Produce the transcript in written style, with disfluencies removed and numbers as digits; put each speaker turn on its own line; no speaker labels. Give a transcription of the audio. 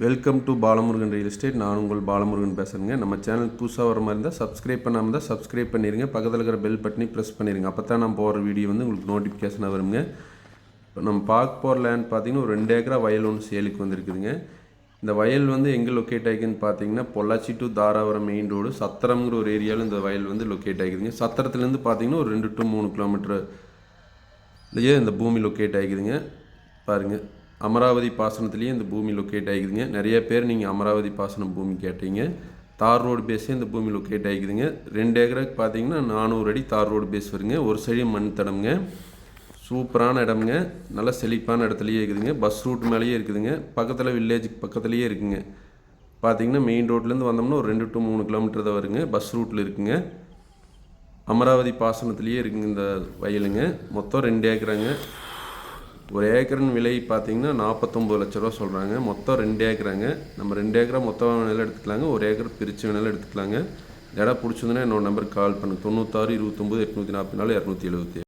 Welcome to Balamurugan real estate. நான் உங்கள் பாலமுருகன் பேசுகிறேங்க. நம்ம சேனல் புதுசாக வர மாதிரி இருந்தால் சப்ஸ்கிரைப் பண்ணாமல் தான் சப்ஸ்கிரைப் பண்ணிடுங்க. பக்கத்தில் இருக்கிற பெல் பட்டனி ப்ரெஸ் பண்ணிடுங்க. அப்போ தான் நான் போகிற வீடியோ வந்து உங்களுக்கு நோட்டிஃபிகேஷனாக வருங்க. இப்போ நம்ம பார்க்க போகிற லேண்ட் பார்த்திங்கன்னா ஒரு 2 ஏக்கரா வயல் ஒன்று சேலுக்கு வந்திருக்குதுங்க. இந்த வயல் வந்து எங்கே லொக்கேட் ஆகிக்குன்னு பார்த்தீங்கன்னா Pollachi to Dharapuram main road சத்திரம்ங்கிற ஒரு ஏரியாவில் இந்த வயல் வந்து லொக்கேட் ஆகிக்குதுங்க. சத்திரத்துலேருந்து பார்த்தீங்கன்னா ஒரு 2 to 3 கிலோமீட்டர்லேயே இந்த பூமி லொக்கேட் ஆகிக்குதுங்க. பாருங்கள், அமராவதி பாசனத்துலேயே இந்த பூமி லொக்கேட் ஆகிக்குதுங்க. நிறைய பேர் நீங்கள் அமராவதி பாசனம் பூமி கேட்டீங்க. தார் ரோடு பேஸே இந்த பூமி லொக்கேட் ஆகிக்குதுங்க. 2 ஏக்கருக்கு பார்த்தீங்கன்னா 400 அடி தார் ரோடு பேஸ் வருங்க. ஒரு சைடு மண் தடம்ங்க. சூப்பரான இடம்ங்க. நல்ல செழிப்பான இடத்துலையே இருக்குதுங்க. பஸ் ரூட் மேலேயே இருக்குதுங்க. பக்கத்தில் வில்லேஜுக்கு பக்கத்துலேயே இருக்குங்க. பார்த்தீங்கன்னா மெயின் ரோட்லேருந்து வந்தோம்னா ஒரு 2 to 3 கிலோமீட்டர் தான் வருங்க. பஸ் ரூட்டில் இருக்குங்க. அமராவதி பாசனத்துலேயே இருக்குங்க இந்த வயலுங்க. மொத்தம் 2 ஏக்கராங்க. ஒரு ஏக்கரின் விலை பார்த்தீங்கன்னா 49 லட்ச ரூபா சொல்கிறாங்க. மொத்தம் 2 ஏக்கராங்க. நம்ம 2 ஏக்கரா மொத்தம் வேணாலும் எடுத்துக்கலாங்க. ஒரு ஏக்கர் பிரித்து வேணாலும் எடுத்துக்கலாங்க. இடம் பிடிச்சிருந்துன்னா என்னோட நம்பருக்கு கால் பண்ணுங்கள். 96 29 844 277.